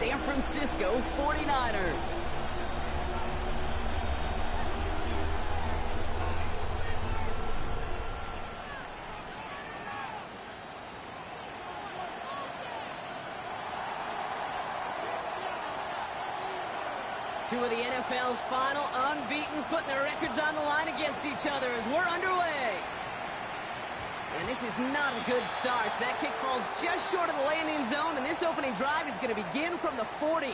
San Francisco 49ers. Two of the NFL's final unbeatens putting their records on the line against each other as we're underway. And this is not a good start. That kick falls just short of the landing zone, and this opening drive is going to begin from the 40.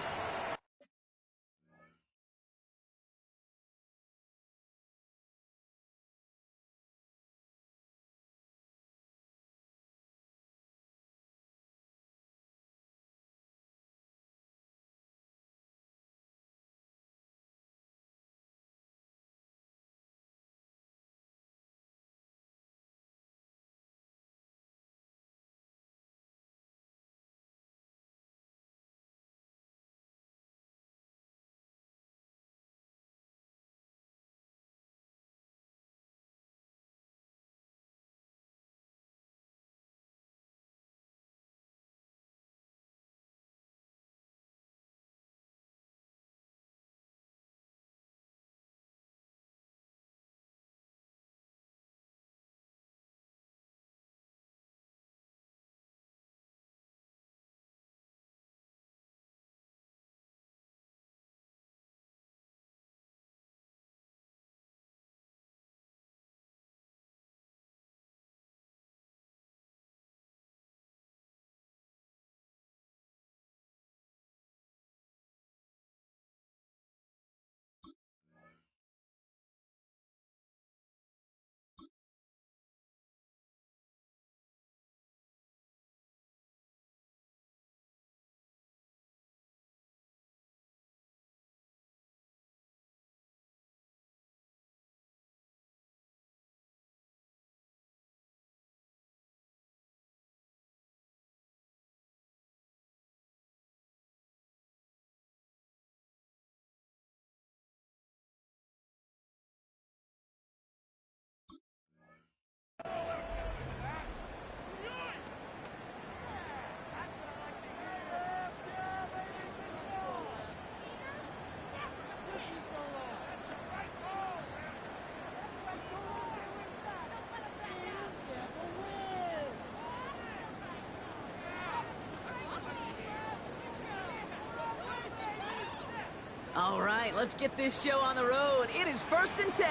All right, let's get this show on the road. It is 1st and 10.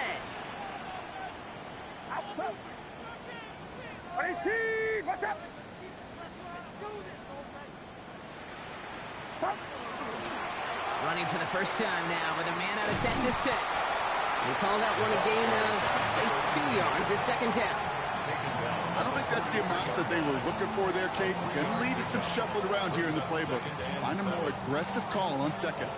Outside. 18, what's up? Stop. Running for the first time now with a man out of Texas Tech. He called out one a gain of, let's say, 2 yards at second down. I don't think that's the amount that they were looking for there, Kate. Going to lead to some shuffled around here in the playbook. Find a more aggressive call on second.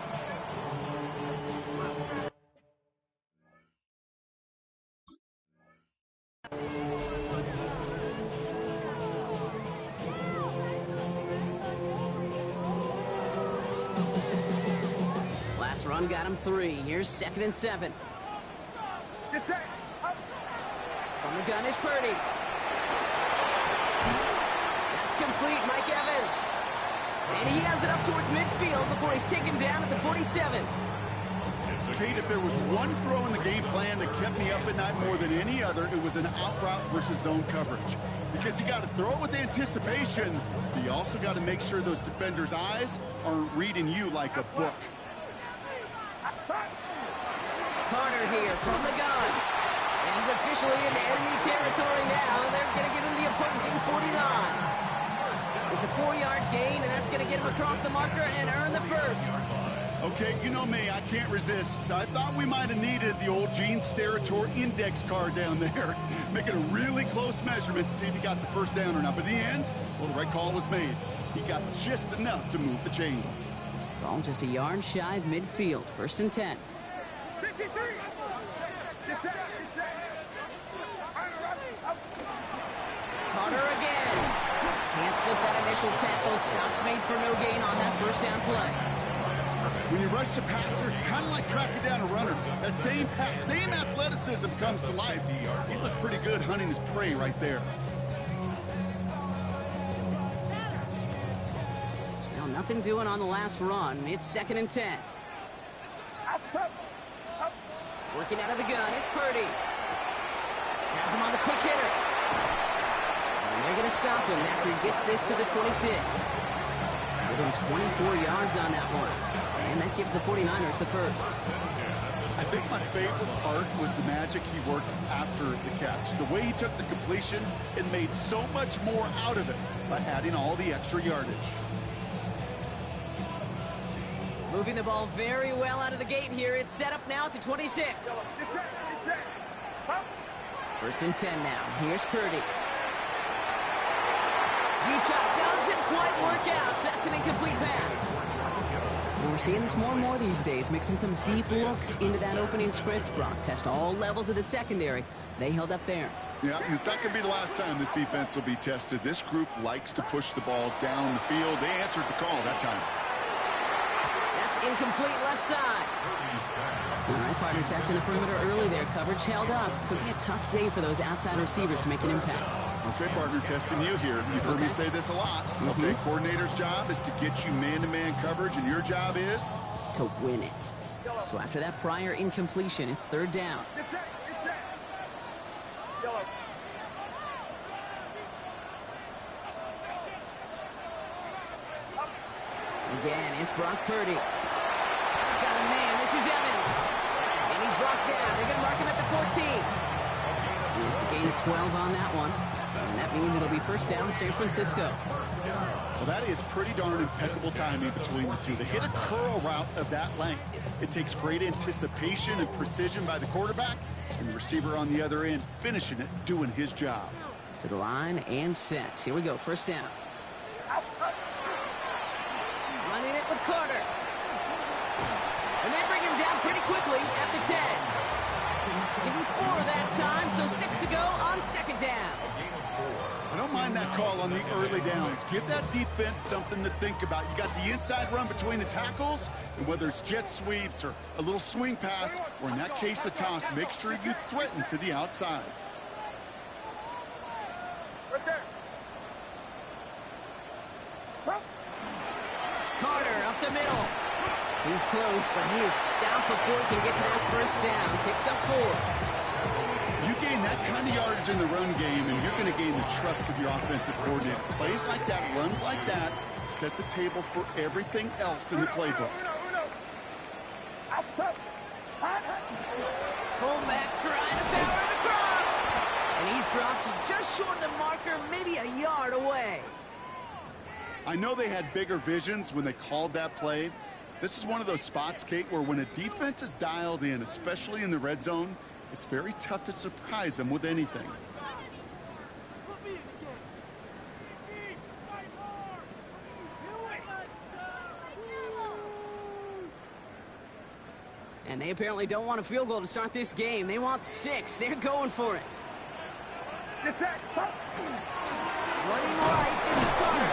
Last run got him 3. Here's 2nd and 7. Get set. Up. From the gun is Purdy. That's complete, Mike Evans. And he has it up towards midfield before he's taken down at the 47. Kate, if there was one throw in the game plan that kept me up at night more than any other, it was an out route versus zone coverage. Because you got to throw it with anticipation, but you also got to make sure those defenders' eyes aren't reading you like a book. Carter here from the gun. And he's officially into enemy territory now. They're going to give him the opposing 49. It's a 4-yard gain, and that's going to get him across the marker and earn the first. Okay, you know me, I can't resist. I thought we might have needed the old Gene Steratore index card down there. Making a really close measurement to see if he got the first down or not. But in the end, well, the right call was made. He got just enough to move the chains. Ball just a yard shy of midfield. 1st and 10. 53. Get set. Carter again. Can't slip that initial tackle. Stops made for no gain on that first down play. When you rush the passer, it's kind of like tracking down a runner. That same pass, same athleticism comes to life. He looked pretty good hunting his prey right there. Well, Nothing doing on the last run. It's 2nd and 10. Up. Working out of the gun. It's Purdy. Has him on the quick hitter. And they're going to stop him after he gets this to the 26. Give him 24 yards on that one. And that gives the 49ers the first. I think my favorite part was the magic he worked after the catch. The way he took the completion and made so much more out of it by adding all the extra yardage. Moving the ball very well out of the gate here. It's set up now at the 26. Get set. Up. 1st and 10 now. Here's Purdy. Deep shot doesn't quite work out. So that's an incomplete pass. And we're seeing this more and more these days, mixing some deep looks into that opening script. Brock test all levels of the secondary. They held up there. Yeah, it's not going to be the last time this defense will be tested. This group likes to push the ball down the field. They answered the call that time. That's incomplete left side. All right, partner testing the perimeter early there. Coverage held up. Could be a tough day for those outside receivers to make an impact. Okay, partner, testing you here. You've heard me say this a lot. Okay, coordinator's job is to get you man-to-man coverage, and your job is? To win it. So after that prior incompletion, it's 3rd down. Get set. Yellow. Again, it's Brock Purdy. Got a man. This is Evans. And he's brought down. They're going to mark him at the 14. And it's a gain of 12 on that one. And that means it'll be 1st down, San Francisco. Well, that is pretty darn impeccable timing between the two. They hit a curl route of that length. It takes great anticipation and precision by the quarterback, and the receiver on the other end finishing it, doing his job. To the line and set. Here we go, 1st down. Running it with Carter. And they bring him down pretty quickly at the 10. Give him 4 that time, so 6 to go on 2nd down. I don't mind that call on the early downs. Give that defense something to think about. You got the inside run between the tackles, and whether it's jet sweeps or a little swing pass, or in that case a toss, make sure you threaten to the outside. Right there. Carter up the middle. He's close, but he is stopped before he can get to that 1st down. Picks up 4. You gain that kind of yardage in the run game, and you're going to gain the trust of your offensive coordinator. Plays like that, runs like that, set the table for everything else in the playbook. Outside. Fullback trying to power it across. And he's dropped just short of the marker, maybe a yard away. I know they had bigger visions when they called that play. This is one of those spots, Kate, where when a defense is dialed in, especially in the red zone, it's very tough to surprise them with anything. And they apparently don't want a field goal to start this game. They want 6. They're going for it. Get set. Running right, this is Carter.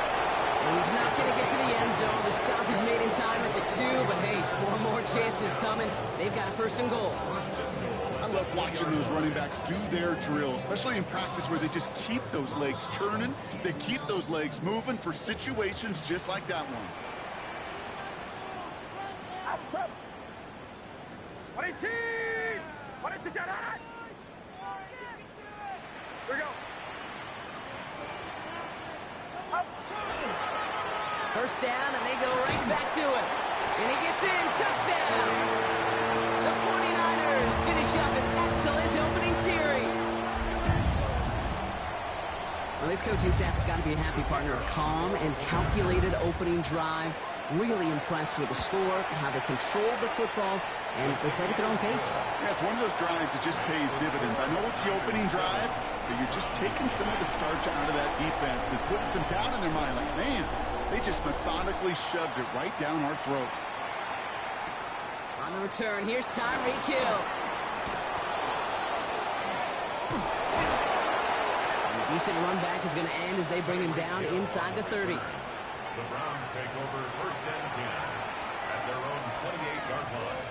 And he's not going to get to the end zone. The stop is made in time at the 2, but hey, 4 more chances coming. They've got a 1st and goal. I love watching those running backs do their drill, especially in practice where they just keep those legs churning. They keep those legs moving for situations just like that one. Outside. 22. Here we go. Up. 1st down, and they go right back to it. And he gets in. Touchdown. The 49ers finish up an excellent opening series. Well, this coaching staff has got to be a happy partner. A calm and calculated opening drive. Really impressed with the score, how they controlled the football, and they played at their own pace. Yeah, it's one of those drives that just pays dividends. I know it's the opening drive, but you're just taking some of the starch out of that defense and putting some doubt in their mind. Like, man, they just methodically shoved it right down our throat. On the return, here's Tyreek Hill. And a decent run back is going to end as they bring him down inside the 30. The Browns take over 1st and 10 at their own 28-yard line.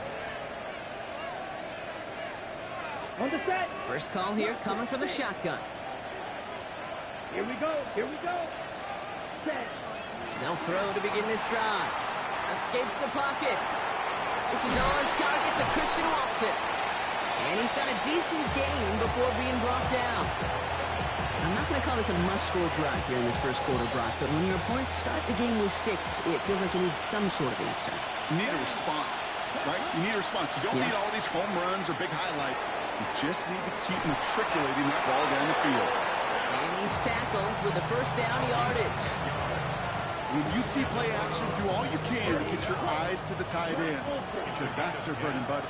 On the set. First call here coming for the shotgun. Here we go. Set. They'll throw to begin this drive. Escapes the pocket. This is on target to Christian Watson. And he's got a decent gain before being brought down. I'm not going to call this a must-score drive here in this first quarter, Brock, but when your opponents start the game with 6, it feels like you need some sort of answer. You need a response, right? You need a response. You don't need all these home runs or big highlights. You just need to keep matriculating that ball down the field. And he's tackled with the first down yardage. When you see play action, do all you can to get your eyes to the tight end, because that's their bread and butter.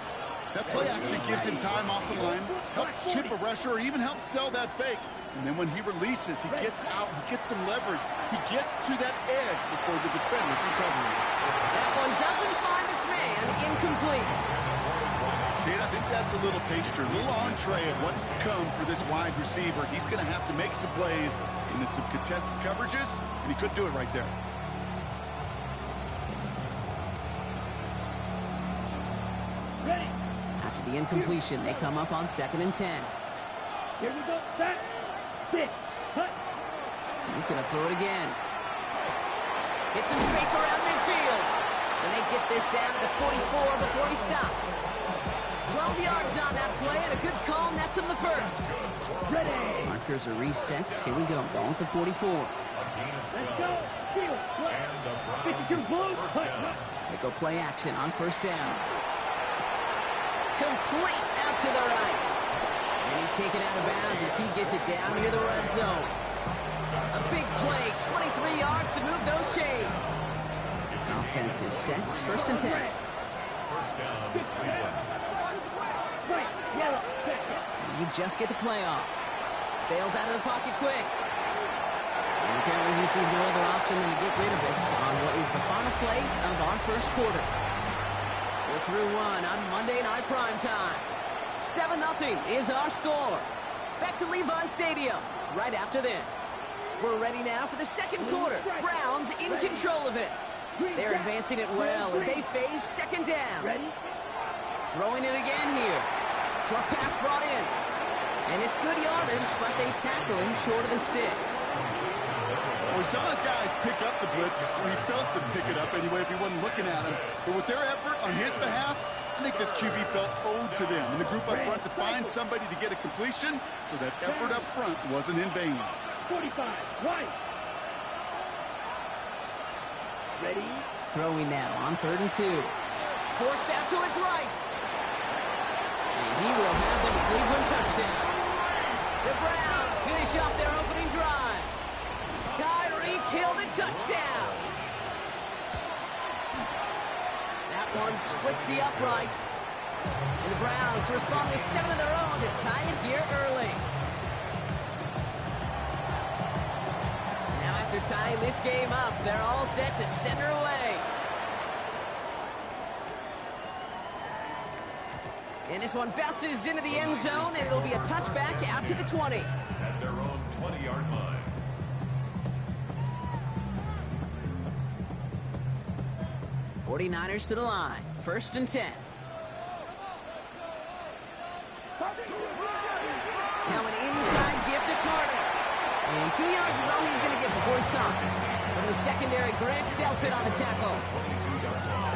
That play action gives him time off the line, helps chip a rusher, or even helps sell that fake. And then when he releases, he gets out, he gets some leverage. He gets to that edge before the defender can cover him. That one doesn't find its man. Incomplete. Kate, I think that's a little taster, a little entree of what's to come for this wide receiver. He's going to have to make some plays into some contested coverages, and he couldn't do it right there. After the incompletion, they come up on 2nd and 10. Here we go. Back. Sit. Cut. He's going to throw it again. Hits some space around midfield. And they get this down to the 44 before he stopped. 12 yards on that play, and a good call nets him the first. Ready. Markers are reset. Here we go. Going with the 44. Let's go. Field. Play. 52 blows. Cut. They go play action on first down. Complete out to the right. And he's taken out of bounds as he gets it down near the red zone. A big play, 23 yards to move those chains. Offense is set, 1st and 10. First down, Cleveland. And you just get the play off. Bails out of the pocket quick. And apparently he sees no other option than to get rid of it on what is the final play of our first quarter. We're through one on Monday Night Primetime. 7-0 is our score. Back to Levi's Stadium right after this. We're ready now for the second quarter. Browns in control of it. They're advancing it well as they face 2nd down. Throwing it again here. Short pass brought in. And it's good yardage, but they tackle him short of the sticks. Well, we saw his guys pick up the blitz, or he felt them pick it up anyway if he wasn't looking at him. But with their effort on his behalf, I think this QB felt owed to them and the group up front to find somebody to get a completion, so that effort up front wasn't in vain. 45, right. Ready? Throwing now on 3rd and 2. Forced out to his right. And he will have the Cleveland touchdown. The Browns finish off their opening drive. Tyreek Hill the touchdown. That one splits the uprights. And the Browns respond with 7 of their own to tie it here early. Now after tying this game up, they're all set to send her away. And this one bounces into the end zone, and it'll be a touchback out to the 20. At their own 20-yard line. '49ers to the line. 1st and 10. Now an inside gift to Carter. And 2 yards is all he's going to get before he's caught. From the secondary, Grant Delpit on the tackle.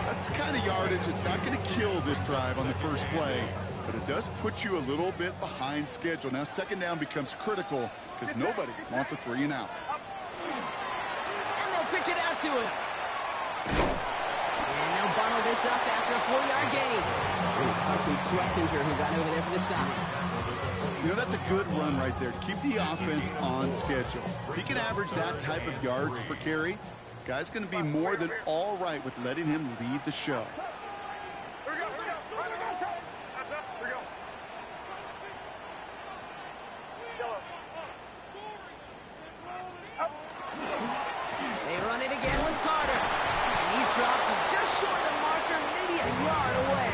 That's the kind of yardage that's not going to kill this drive on the first play, but it does put you a little bit behind schedule. Now 2nd down becomes critical because nobody wants a 3 and out. And they'll pitch it out to him. And they'll bundle this up after a 4-yard gain. And it's Carson Schlesinger who got over there for the stop. You know, that's a good run right there to keep the offense on schedule. If he can average that type of yards per carry, this guy's going to be more than all right with letting him lead the show. Here we go. Here we go. That's up. Here we go. Yellow. Up. They run it again with Carter. And he's dropped just short of the marker, maybe a yard away.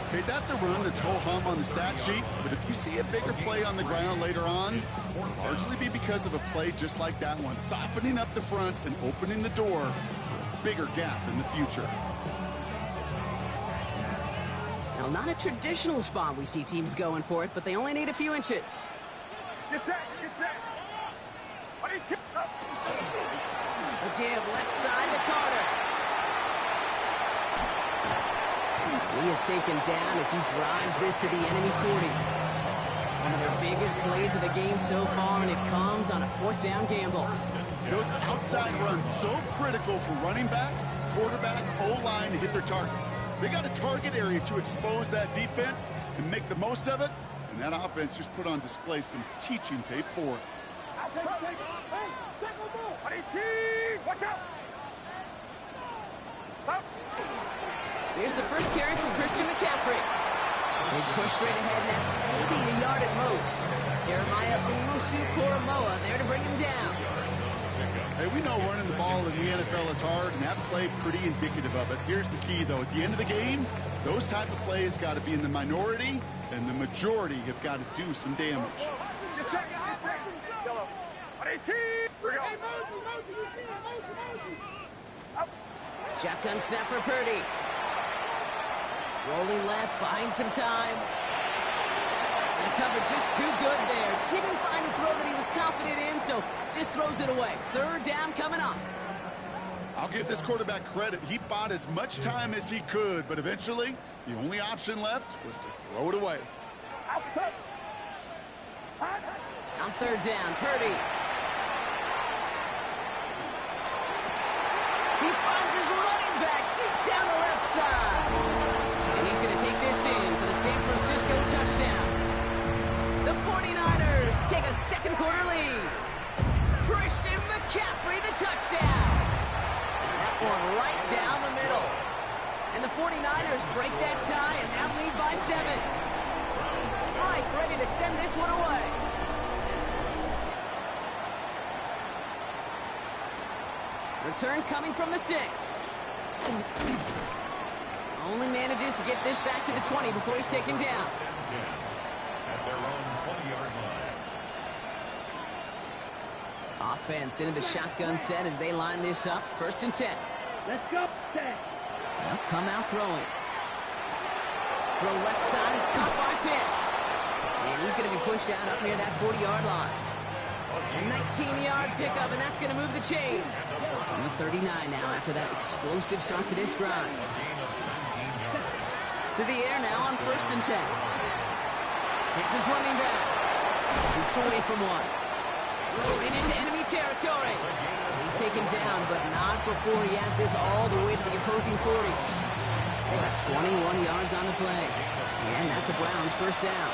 Okay, that's a run that's ho-hum on the stat sheet, but if you see a bigger play on the ground later on, it'll largely be because of a play just like that one, softening up the front and opening the door to a bigger gap in the future. Now, not a traditional spot we see teams going for it, but they only need a few inches. Get set. Get set. 22. Up. The give left side to Carter. He is taken down as he drives this to the enemy 40. One of their biggest plays of the game so far, and it comes on a 4th down gamble. Those outside runs so critical for running back, quarterback, O-line to hit their targets. They got a target area to expose that defense and make the most of it, and that offense just put on display some teaching tape for it. Watch out! Here's the first carry from Christian McCaffrey. He's pushed straight ahead, and that's maybe a yard at most. Jeremiah Owusu-Koramoah there to bring him down. Hey, we know running the ball in the NFL is hard, and that play pretty indicative of it. Here's the key, though. At the end of the game, those type of plays got to be in the minority, and the majority have got to do some damage. Shotgun snap for Purdy. Rolling left, buying some time. And the cover just too good there. Didn't find a throw that he was confident in, so just throws it away. 3rd down coming up. I'll give this quarterback credit. He bought as much time as he could, but eventually, the only option left was to throw it away. On 3rd down, Purdy. He finds his running back deep down the left side. And he's going to take this in for the San Francisco touchdown. The 49ers take a 2nd quarter lead. Christian McCaffrey, the touchdown. That one right down the middle. And the 49ers break that tie and now lead by 7. Right, ready to send this one away. Return coming from the 6. Only manages to get this back to the 20 before he's taken down. At their own 20-yard line. Offense into the shotgun set as they line this up. 1st and 10. Let's go. They'll come out throwing. Throw left side is caught by Pitts. And he's going to be pushed out up near that 40-yard line. A 19-yard pickup, and that's going to move the chains. On the 39 now after that explosive start to this drive. To the air now on 1st and 10. Hits his running back. Shoots away from one. Rolling into enemy territory. He's taken down, but not before he has this all the way to the opposing 40. They got 21 yards on the play. And that's a Browns 1st down.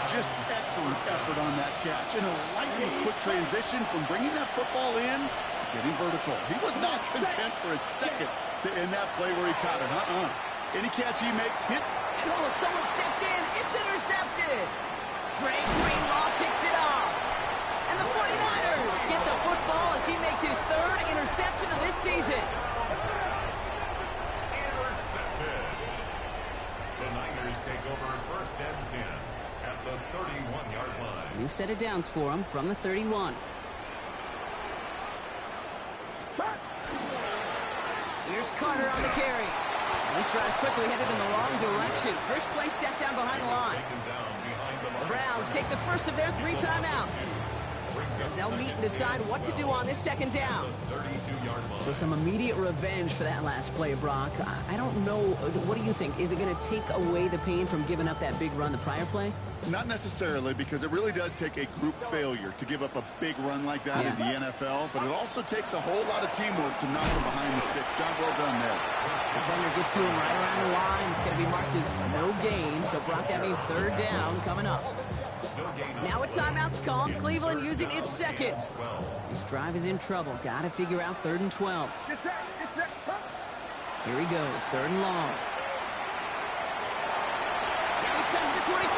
Just excellent effort on that catch. And a lightning quick transition from bringing that football in to getting vertical. He was not content for a second to end that play where he caught it. Any catch he makes, hit. And someone stepped in. It's intercepted. Drake Greenlaw picks it off. And the 49ers get the football as he makes his 3rd interception of this season. Intercepted. The Niners take over 1st and 10 at the 31-yard line. New set of downs for him from the 31. Here's Carter on the carry. This drive's quickly headed in the wrong direction. First play set down behind the line. The Browns take the first of their 3 timeouts. As they'll meet and decide what to do on this 2nd down. So some immediate revenge for that last play, Brock. I don't know. What do you think? Is it going to take away the pain from giving up that big run the prior play? Not necessarily, because it really does take a group failure to give up a big run like that in the NFL, but it also takes a whole lot of teamwork to knock them behind the sticks. Job well done there. Defender gets to him right around the line. It's going to be marked as no gain, so Brock, that means 3rd down coming up. Now a timeout's called. Cleveland using its 2nd. This drive is in trouble. Got to figure out 3rd and 12. Here he goes, 3rd and long. Now he's past the 25.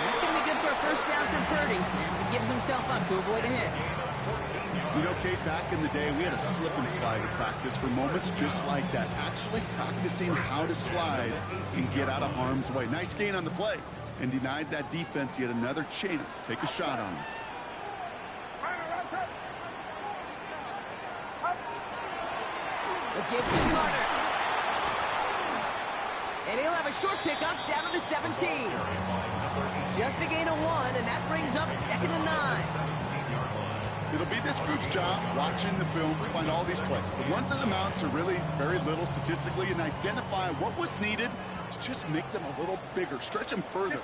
That's going to be good for a 1st down from Purdy as he gives himself up to avoid a hit. You know, Kate, back in the day, we had a slip and slide at practice for moments just like that. Actually practicing how to slide and get out of harm's way. Nice gain on the play. And denied that defense yet another chance to take a shot on him. The give to Carter. And he'll have a short pickup down to the 17. Just a gain of 1, and that brings up 2nd and 9. It'll be this group's job watching the film to find all these plays. The ones that amount to really very little statistically and identify what was needed to just make them a little bigger, stretch them further.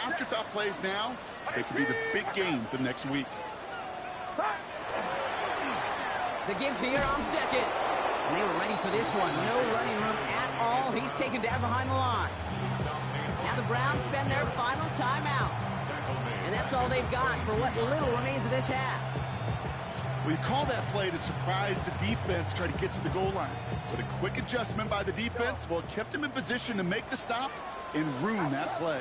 Afterthought plays now, they could be the big gains of next week. The give here on second. And they were ready for this one. No running room at all. He's taken down behind the line. Now the Browns spend their final timeout. And that's all they've got for what little remains of this half. Well, you call that play to surprise the defense, try to get to the goal line. But a quick adjustment by the defense, well, it kept him in position to make the stop and ruin that play.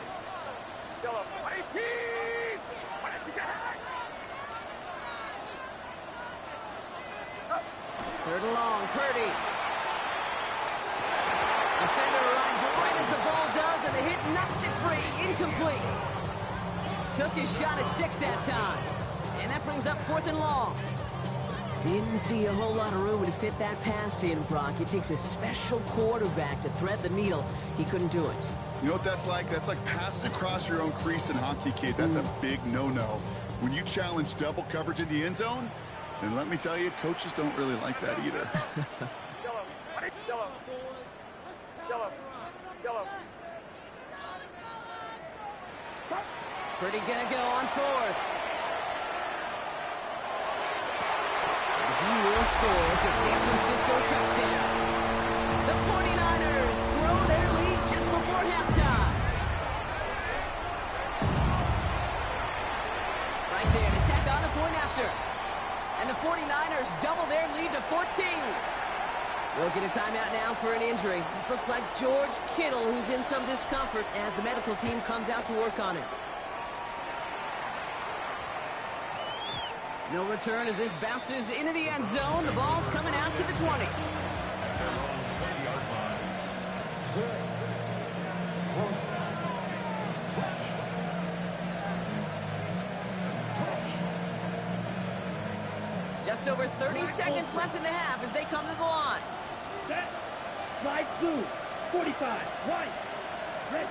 Third and long, Purdy. Defender arrives right as the ball does, and the hit knocks it free. Incomplete. Took his shot at 6 that time. And that brings up 4th and long. Didn't see a whole lot of room to fit that pass in, Brock. It takes a special quarterback to thread the needle. He couldn't do it. You know what that's like? That's like passing across your own crease in hockey, kid. That's a big no-no. When you challenge double coverage in the end zone, then let me tell you, coaches don't really like that either. Purdy gonna go on 4th. He will score. It's a San Francisco touchdown. The 49ers grow their lead just before halftime. Right there to tack on the point after. And the 49ers double their lead to 14. We'll get a timeout now for an injury. This looks like George Kittle, who's in some discomfort as the medical team comes out to work on it. No return as this bounces into the end zone. The ball's coming out to the 20. Just over 30 seconds left in the half as they come to the line. Set. Slide blue. 45. Right. Ready.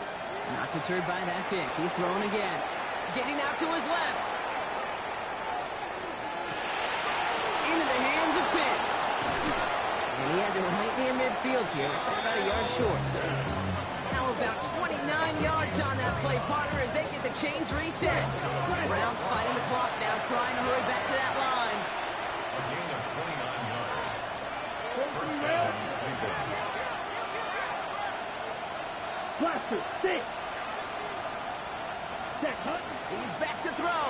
Not deterred by that pick. He's throwing again. Getting out to his left. Into the hands of Pitts. And he has it right near midfield here. It's about a yard short. Now about 29 yards on that play, partner, as they get the chains reset. Browns fighting the clock now, trying to hurry back to that line. A gain of 29 yards. First down, Cleveland. Blaster. 6. Check. Hunt. He's back to throw.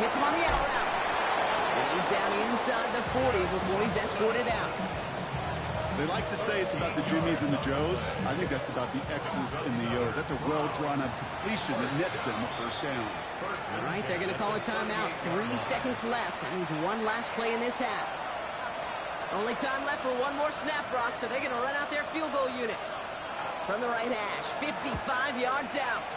Hits him on the out route. And he's down inside the 40 before he's escorted out. They like to say it's about the Jimmies and the Joes. I think that's about the X's and the O's. That's a well-drawn-up completion that nets them a first down. All right, they're going to call a timeout. 3 seconds left. That means one last play in this half. Only time left for one more snap, Brock, so they're going to run out their field goal unit. From the right hash, 55 yards out.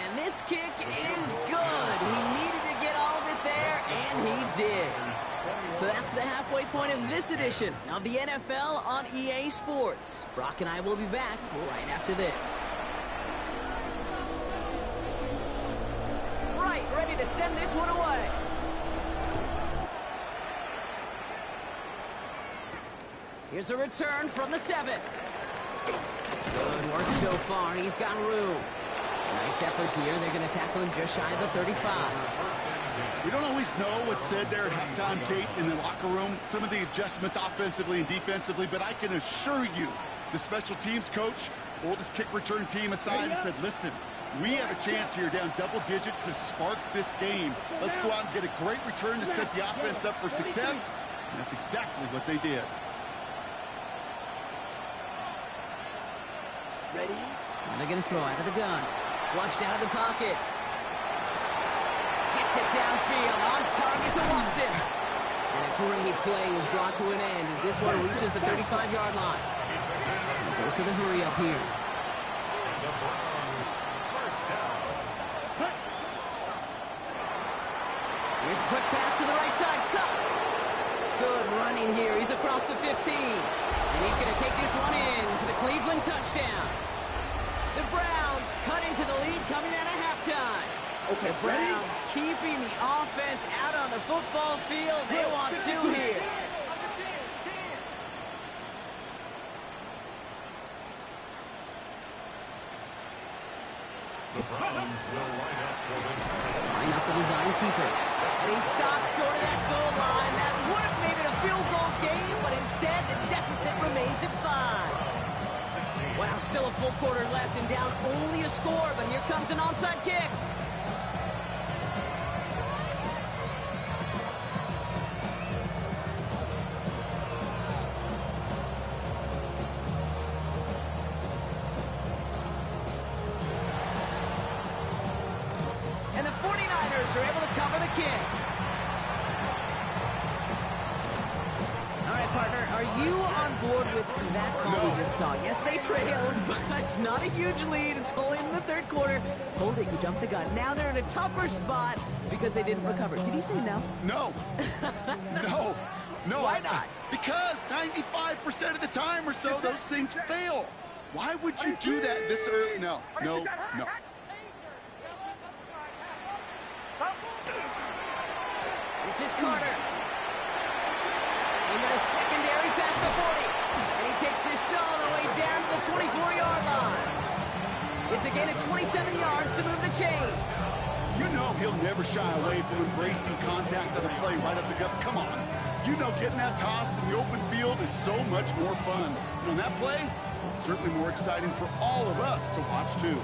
And this kick is good. He needed to get all of it there, and he did. So that's the halfway point of this edition of the NFL on EA Sports. Brock and I will be back right after this. Right, ready to send this one away. Here's a return from the 7. Good work so far. He's got room. Nice effort here. They're going to tackle him just shy of the 35. We don't always know what's said there at halftime, Kate, in the locker room. Some of the adjustments offensively and defensively, but I can assure you the special teams coach pulled his kick return team aside and said, listen, we have a chance here down double digits to spark this game. Let's go out and get a great return to set the offense up for success. And that's exactly what they did. Ready. And they're going to throw out of the gun. Flushed out of the pocket. Gets it downfield. On target to Watson. And a great play is brought to an end as this one reaches the 35-yard line. And goes to the hurry up here. The Browns, first down. Here's a quick pass to the right side. Cut. Good running here. He's across the 15. And he's going to take this one in for the Cleveland touchdown. The Browns cut into the lead coming out of halftime. The Browns keeping the offense out on the football field. They want 2 here. The Browns will Line up the design keeper. And he stopped short of that goal line. That would have made it a field goal game, but instead the deficit remains at 5. Wow, still a full quarter left and down only a score, but here comes an onside kick. And the 49ers are able to cover the kick. All right, partner, are you on board with that call we just saw? Yes, they trailed, but it's not a huge lead. It's only in the 3rd quarter. Hold it, you jumped the gun. Now they're in a tougher spot because they didn't recover. Did he say no? No. No. Why not? Because 95% of the time or so, those things fail. Why would you do that this early? No. This is Carter. Into the secondary past the 40. And he takes this all the way down to the 24-yard line. It's a gain of 27 yards to move the chains. You know he'll never shy away from embracing contact on a play right up the gut. Come on. You know getting that toss in the open field is so much more fun. And on that play, it's certainly more exciting for all of us to watch, too.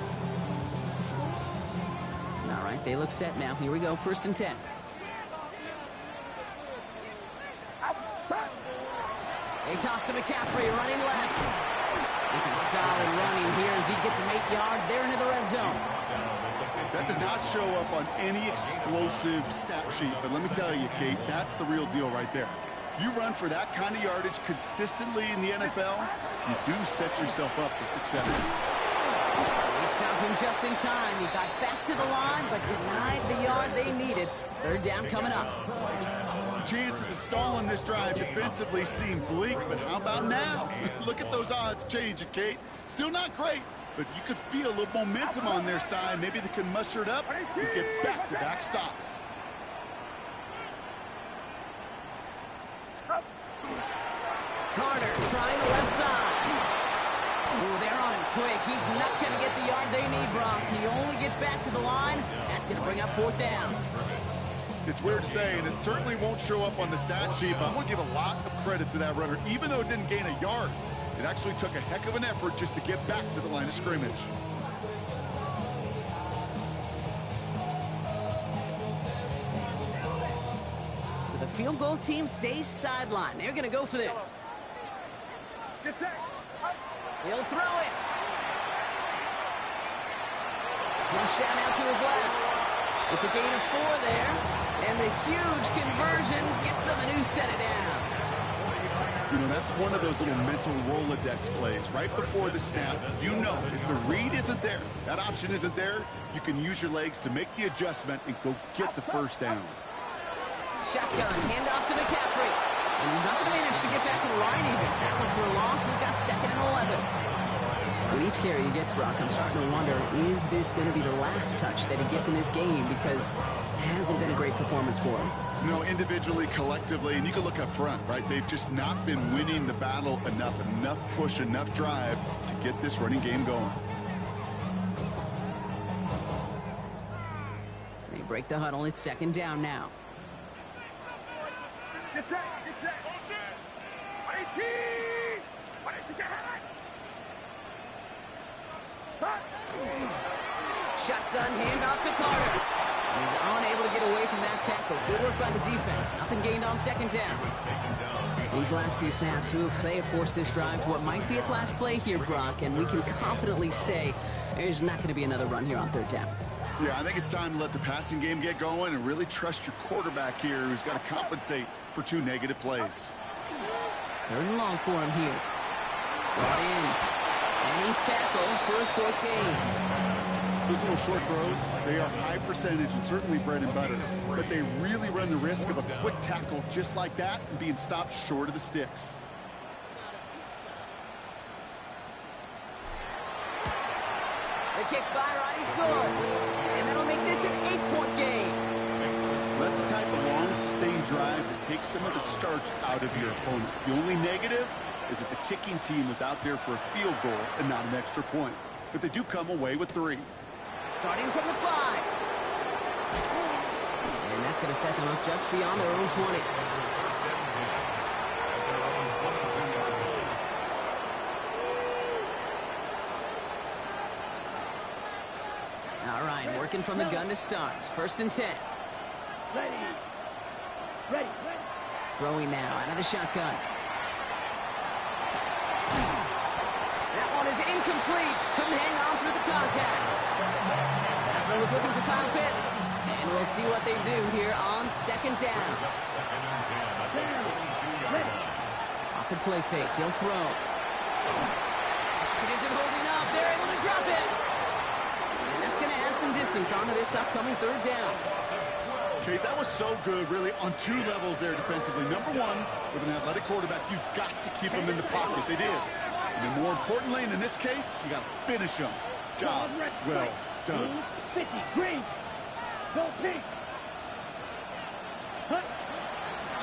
All right, they look set now. Here we go, 1st and 10. They toss to McCaffrey, running left. It's a solid running here as he gets him 8 yards. They're into the red zone. That does not show up on any explosive stat sheet, but let me tell you, Kate, that's the real deal right there. You run for that kind of yardage consistently in the NFL, you do set yourself up for success. They stopped him just in time. He got back to the line, but denied the yard they needed. 3rd down coming up. The chances of stalling this drive defensively seem bleak, but how about now? Look at those odds changing, Kate. Still not great, but you could feel a little momentum on their side. Maybe they can muster it up and get back-to-back stops. Carter trying the left side. Ooh, they're on him quick. He's not going to get the yard they need, Brock. He only gets back to the line. That's going to bring up 4th down. It's weird to say, and it certainly won't show up on the stat sheet, but I want to give a lot of credit to that runner. Even though it didn't gain a yard, it actually took a heck of an effort just to get back to the line of scrimmage. So the field goal team stays sidelined. They're going to go for this. He'll throw it. Flush down out to his left. It's a gain of 4 there. And the huge conversion gets them a new set of downs. You know, that's one of those little mental Rolodex plays. Right before the snap, you know if the read isn't there, that option isn't there, you can use your legs to make the adjustment and go get the 1st down. Shotgun, handoff to McCaffrey. And he's not going to manage to get back to the line even. Tackled for a loss. We've got 2nd and 11. With each carry he gets, Brock, I'm starting to wonder, is this going to be the last touch that he gets in this game? Because it hasn't been a great performance for him. You know, individually, collectively, and you can look up front, right? They've just not been winning the battle enough push, enough drive to get this running game going. They break the huddle. It's 2nd down now. Get set. Shotgun handoff to Carter. He's unable to get away from that tackle. Good work by the defense. Nothing gained on 2nd down. These last 2 snaps, they have forced this drive to what might be its last play here, Brock, and we can confidently say there's not going to be another run here on 3rd down. Yeah, I think it's time to let the passing game get going and really trust your quarterback here, who's got to compensate for 2 negative plays. 3rd and long for him here. Brought in. And he's tackled for a 4th gain. Those little short throws, they are high percentage and certainly bread and butter, but they really run the risk of a quick tackle just like that and being stopped short of the sticks. The kick by Roddy's good. And that'll make this an 8-point game. That's the type of long, sustained drive that takes some of the starch out of your opponent. The only negative is that the kicking team was out there for a field goal and not an extra point. But they do come away with 3. Starting from the 5. And that's going to set them up just beyond their own 20. All right, working from the gun to start. 1st and 10. Ready. Throwing now out of the shotgun. That one is incomplete. Couldn't hang on through the contact. That throw was looking for Kyle Pitts. And we'll see what they do here on 2nd down. Off the play fake, he'll throw. It isn't holding up. They're able to drop it. And that's going to add some distance onto this upcoming 3rd down. Okay, that was so good, really, on 2 levels there defensively. Number 1, with an athletic quarterback, you've got to keep him in the pocket. They did. And then more importantly, and in this case, you got to finish him. Job well done. 50, green. Go pink.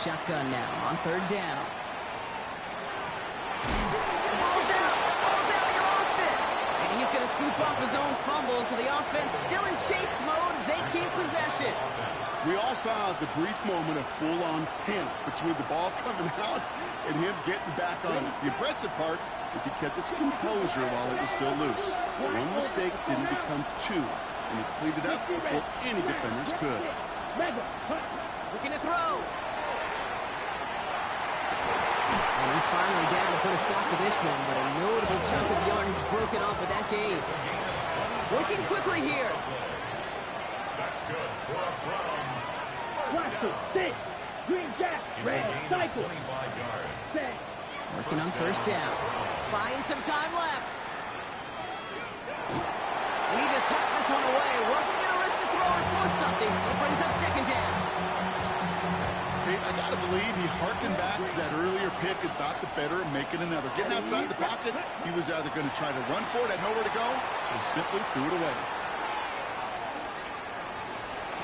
Shotgun now on 3rd down. The ball's out. He lost it. And he's going to scoop up his own fumble, so the offense still in chase mode as they keep possession. We all saw the brief moment of full-on panic between the ball coming out and him getting back on it. The impressive part is he kept his composure while it was still loose. One mistake didn't become 2, and he cleaned it up before any defenders could. Looking to throw. And he's finally down to put a stop to this one, but a notable chunk of yardage broken off with that gain. Working quickly here. That's good for a Browns. Watch it. Sit. Green jack. Red cycle. 25 yards. Set. Working on 1st down. Buying some time left. And he just hooks this one away. Wasn't going to risk a throw or force something. It brings up 2nd down. Hey, I got to believe he harkened back to that earlier pick and thought the better of making another. Getting outside the pocket, he was either going to try to run for it, had nowhere to go, so he simply threw it away.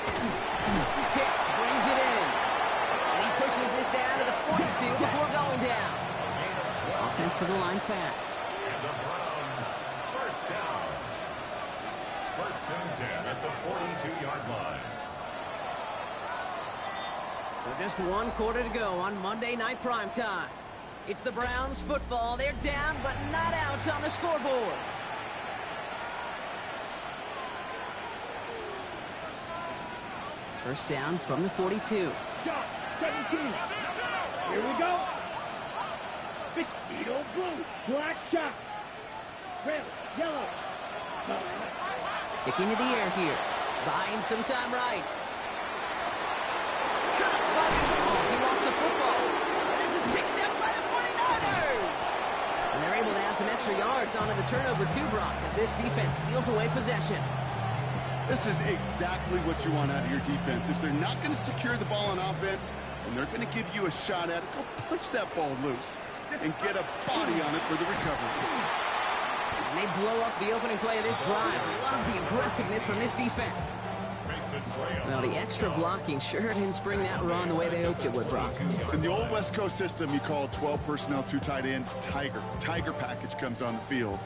Pitts brings it in. And he pushes this down to the 42 before going down. Offensive line fast. And the Browns, 1st down. 1st and 10 at the 42-yard line. So just 1 quarter to go on Monday Night Primetime. It's the Browns football. They're down, but not out on the scoreboard. First down from the 42. Shot. 17. Here we go. Beetle blue. Black shot. Red. Yellow. Sticking to the air here. Buying some time right. He lost the football. And this is picked up by the 49ers. And they're able to add some extra yards onto the turnover 2, Brock, as this defense steals away possession. This is exactly what you want out of your defense. If they're not going to secure the ball on offense, and they're going to give you a shot at it, go punch that ball loose and get a body on it for the recovery. And they blow up the opening play of this drive. Love the aggressiveness from this defense. Well, the extra blocking sure didn't spring that run the way they hoped it would, Brock. In the old West Coast system, you call 12 personnel, 2 tight ends, Tiger. Tiger package comes on the field.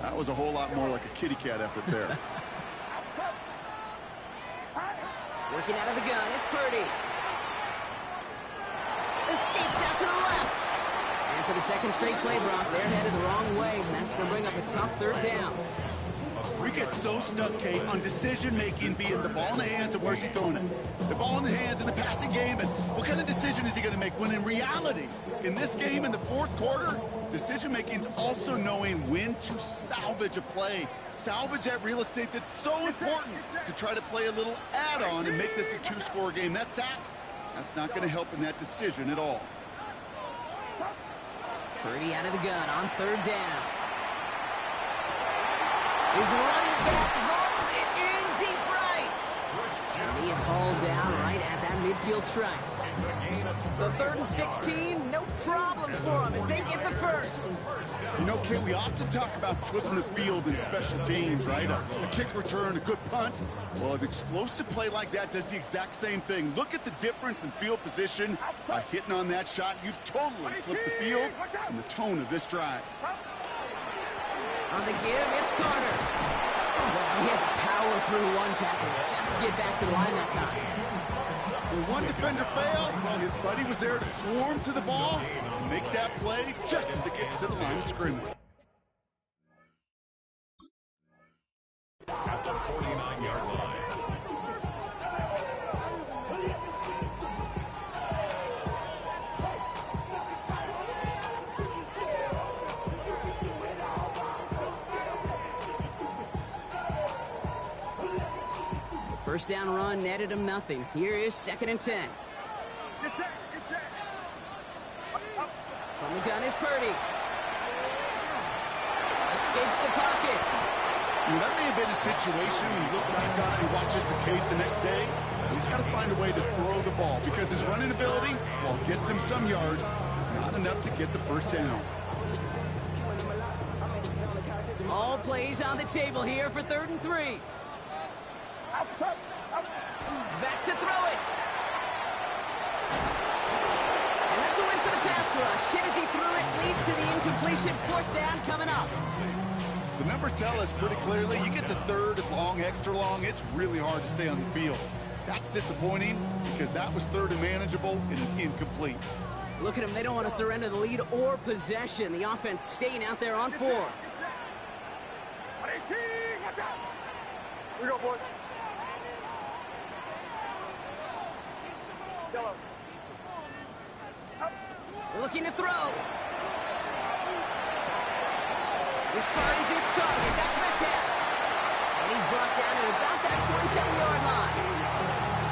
That was a whole lot more like a kitty cat effort there. Working out of the gun, it's Purdy. Escapes out to the left. And for the 2nd straight play, Brock, they're headed the wrong way, and that's going to bring up a tough 3rd down. We get so stuck, Kate, on decision-making being the ball in the hands and where's he throwing it. The ball in the hands in the passing game, and what kind of decision is he going to make? When in reality, in this game, in the 4th quarter, decision-making is also knowing when to salvage a play. Salvage that real estate that's so important to try to play a little add-on and make this a 2-score game. That sack, that's not going to help in that decision at all. Purdy out of the gun on 3rd down. His running back rolls it in deep right. And He is hauled down right at that midfield stripe. So 3rd and 16, no problem for them as they get the first. You know, Kate, we often talk about flipping the field in special teams, right? A kick return, a good punt. Well, an explosive play like that does the exact same thing. Look at the difference in field position. By hitting on that shot, you've totally flipped the field and the tone of this drive. On the give, it's Carter. Well, he had to power through one tackle just to get back to the line that time. When one defender failed, well, his buddy was there to swarm to the ball and make that play just as it gets to the line of scrimmage. At the 49-yard line. First down run netted him nothing. Here is 2nd and 10. From the gun is Purdy. Escapes the pocket. That may have been a situation when you look back on it and watch us the tape the next day. He's got to find a way to throw the ball because his running ability, while it gets him some yards, is not enough to get the first down. All plays on the table here for 3rd and 3. Back to throw it. And that's a win for the pass rush. Hit as he threw it, leads to the incompletion. 4th down coming up. The numbers tell us pretty clearly, you get to 3rd and long, extra long, it's really hard to stay on the field. That's disappointing because that was 3rd and manageable and an incomplete. Look at them. They don't want to surrender the lead or possession. The offense staying out there on 4. We go, boys. Looking to throw. This finds its target. That's Metcalf. And he's brought down at about that 27-yard line.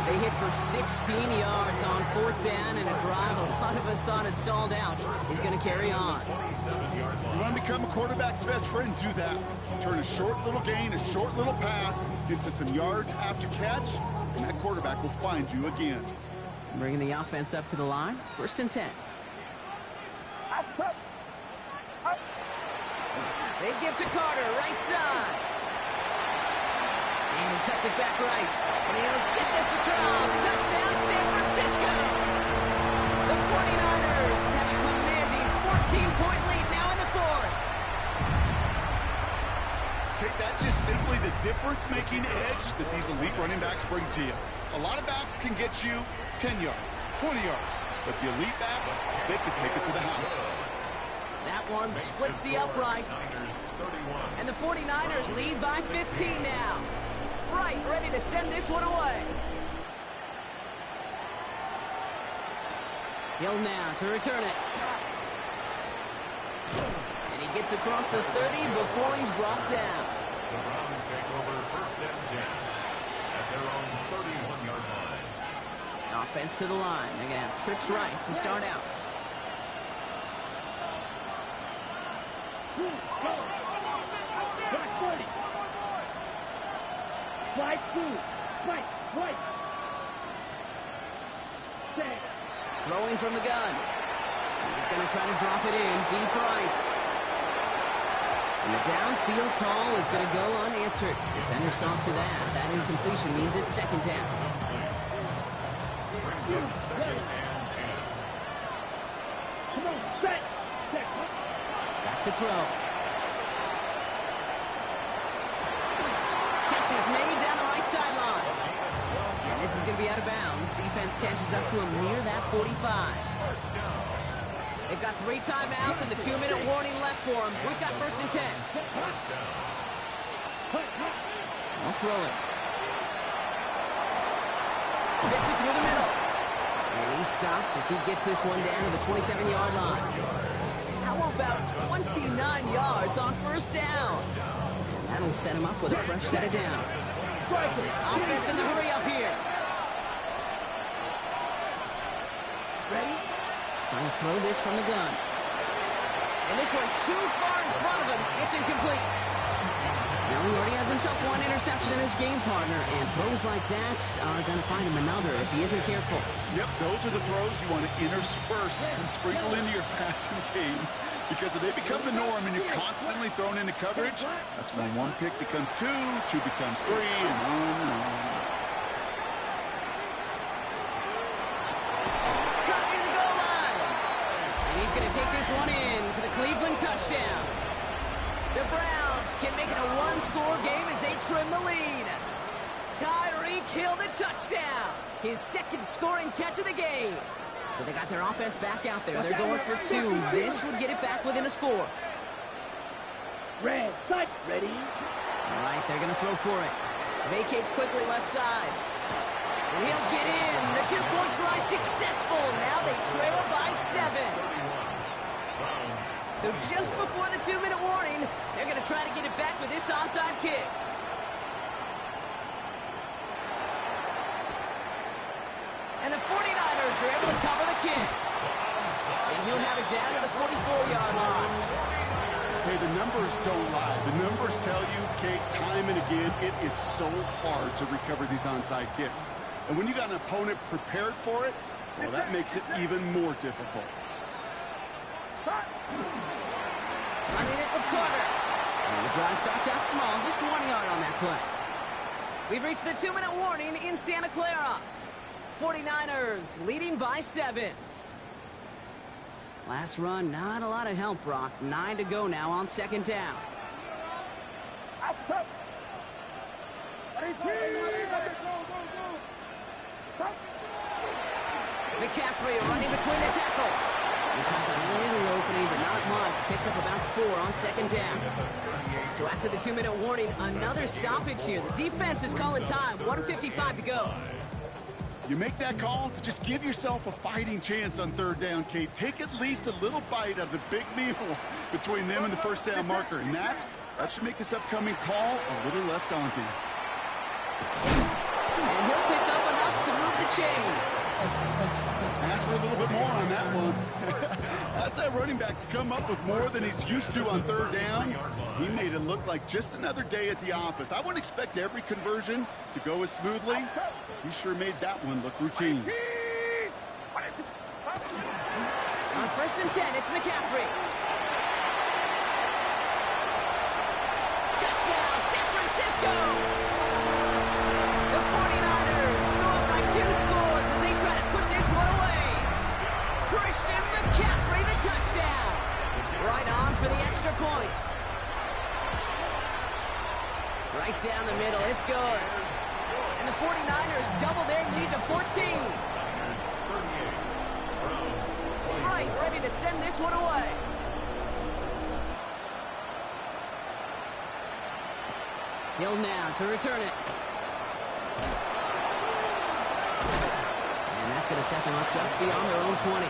They hit for 16 yards on 4th down and a drive a lot of us thought had stalled out. He's going to carry on. You want to become a quarterback's best friend, do that. Turn a short little gain, a short little pass into some yards after catch, and that quarterback will find you again. Bringing the offense up to the line. 1st and 10. They give to Carter, right side. And he cuts it back right. And he'll get this across. Touchdown, San Francisco. The 49ers have a commanding 14-point lead now in the 4th. Okay, that's just simply the difference-making edge that these elite running backs bring to you. A lot of backs can get you 10 yards, 20 yards. But the elite backs, they can take it to the house. That one splits the uprights. And the 49ers lead by 15 now. Right, ready to send this one away. Hill now to return it. And he gets across the 30 before he's brought down. The Browns take over 1st and 10 at their own 31-yard line. Offense to the line. They're going to have trips right to start out. Right, two. Right, right. Throwing from the gun. He's going to try to drop it in deep right. And the downfield call is going to go unanswered. Defender saw to that. That incompletion means it's 2nd down. Brings up 2nd and 10. Come on, set. Back to throw. Catch is made down the right sideline. And this is going to be out of bounds. Defense catches up to him near that 45. They've got 3 timeouts and the 2-minute warning left for them. We've got 1st and 10. I'll throw it. Fits it through the middle. And he's stopped as he gets this one down to the 27-yard line. How about 29 yards on 1st down? And that'll set him up with a fresh set of downs. Offense in the hurry up here. Ready? Trying to throw this from the gun. And this one too far in front of him. It's incomplete. Now he already has himself one interception in his game, partner, and throws like that are going to find him another if he isn't careful. Yep, those are the throws you want to intersperse and sprinkle into your passing game, because if they become the norm and you're constantly thrown into coverage, that's when one pick becomes two becomes three, and on and on. Cut near the goal line. And he's going to take this one in for the Cleveland touchdown. The Browns can make it a one-score game as they trim the lead. Tyreek Hill the touchdown. His second scoring catch of the game. So they got their offense back out there. They're going for two. This would get it back within a score. Red, side, ready. All right, they're going to throw for it. Vacates quickly left side. And he'll get in. The two-point try successful. Now they trail by 7. So just before the 2-minute warning, they're going to try to get it back with this onside kick. And the 49ers are able to cover the kick. And he'll have it down to the 44-yard line. Hey, the numbers don't lie. The numbers tell you, Kate, time and again, it is so hard to recover these onside kicks. And when you got an opponent prepared for it, well, that makes it even more difficult. Running it with Carter. And the drive starts out small, just 1 yard on that play. We've reached the 2-minute warning in Santa Clara. 49ers leading by 7. Last run, not a lot of help, Brock. 9 to go now on second down. McCaffrey running between the tackles. He finds a little opening, but not much. Picked up about 4 on second down. So after the 2-minute warning, another stoppage here. The defense is calling time. 1:55 to go. You make that call to just give yourself a fighting chance on third down, Kate. Take at least a little bite out of the big meal between them and the first down marker. And that should make this upcoming call a little less daunting. And he'll pick up enough to move the chains. Ask for a little bit more on that one. That's that running back to come up with more than he's used to on third down. He made it look like just another day at the office. I wouldn't expect every conversion to go as smoothly. He sure made that one look routine. On 1st and 10, it's McCaffrey. Touchdown, San Francisco! The 49ers score by 2 scores as they try to put this one away. Christian McCaffrey, the touchdown. Right on for the extra point. Right down the middle, it's good. And the 49ers double their lead to 14. Right, ready to send this one away. Hill now to return it. And that's going to set them up just beyond their own 20. The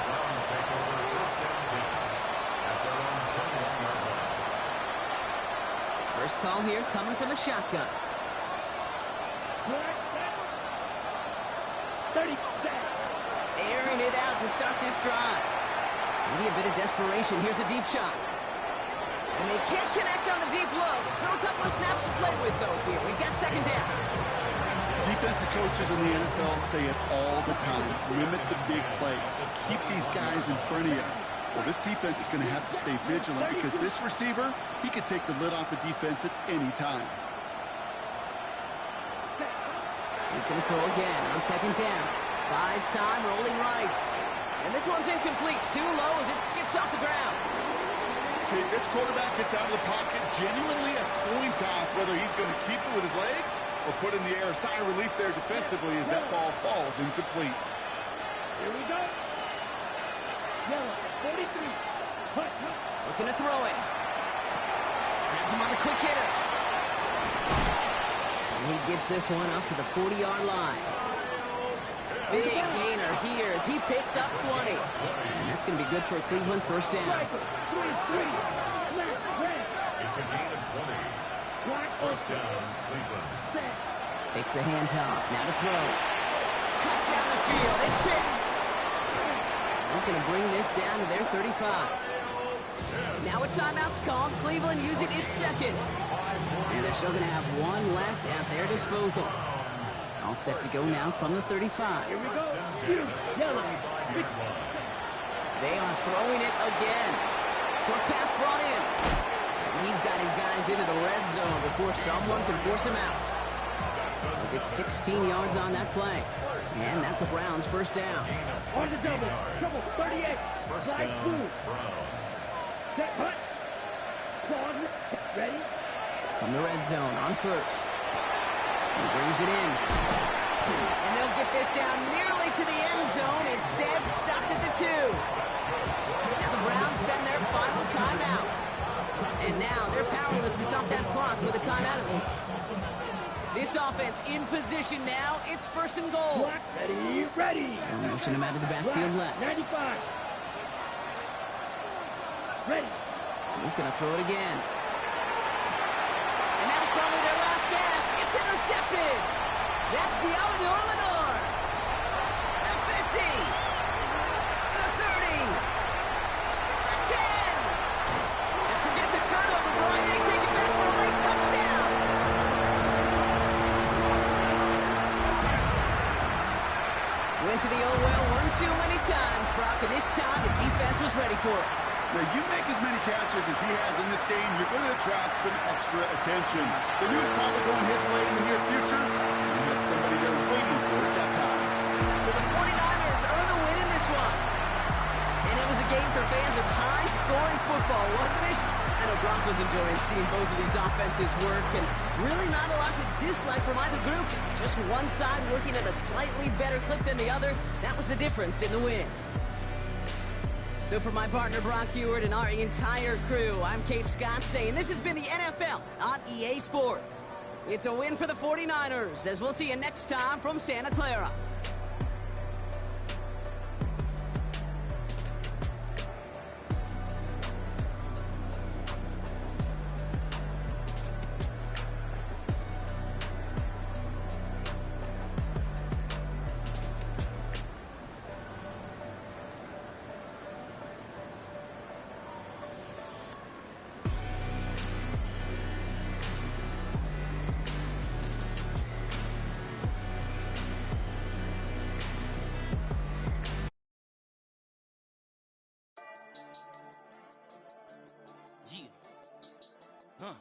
Browns take over first down 10 at their own 21-yard line. First call here coming from the shotgun. 30. Airing it out to start this drive. Maybe a bit of desperation. Here's a deep shot. And they can't connect on the deep look. Still a couple of snaps to play with, though, here. We've got second down. Defensive coaches in the NFL say it all the time. Limit the big play. Keep these guys in front of you. Well, this defense is going to have to stay vigilant because this receiver, he could take the lid off a defense at any time. He's going to throw again on second down. Buys time, rolling right. And this one's incomplete. Too low as it skips off the ground. Okay, this quarterback gets out of the pocket, genuinely a coin toss whether he's going to keep it with his legs or put in the air. Sigh of relief there defensively as that ball falls incomplete. Here we go. Yellow, 43. Looking to throw it. Has him on the quick hitter. And he gets this one up to the 40-yard line. Big gainer here as he picks up 20. And that's going to be good for a Cleveland first down. It's a gain of 20. First down, Cleveland. Takes the handoff. Now to throw. Cut down the field. It's Pitts. He's going to bring this down to their 35. Now a timeout's called. Cleveland using its second. And they're still going to have one left at their disposal. All set to go now from the 35. Here we go. Yellow. They are throwing it again. Short pass brought in. And he's got his guys into the red zone before someone can force him out. He'll get 16 yards on that play. And that's a Browns first down. On the double. Double 38. Flag blue. Set hut. Claude. Ready. From the red zone on first. He brings it in. And they'll get this down nearly to the end zone. Instead, stopped at the 2. Now the Browns spend their final timeout. And now they're powerless to stop that clock with a timeout at least. This offense in position now. It's first and goal. Black, ready, ready. They'll motion him out of the backfield left. 95. Ready. He's going to throw it again. And that was probably their last gasp. It's intercepted. That's Diamador Lenore. The 50. The 30. The 10. And forget the turnover, Brock. They take it back for a late touchdown. Went to the old well one too many times, Brock, and this time the defense was ready for it. Now, you make as many catches as he has in this game, you're going to attract some extra attention. The news probably going his way in the near future. He had somebody there waiting for it that time. So the 49ers earn the win in this one. And it was a game for fans of high-scoring football, wasn't it? I know Brock was enjoying seeing both of these offenses work, and really not a lot to dislike from either group. Just one side working at a slightly better clip than the other. That was the difference in the win. So for my partner Brock Ewart and our entire crew, I'm Kate Scott saying this has been the NFL on EA Sports. It's a win for the 49ers, as we'll see you next time from Santa Clara. Huh.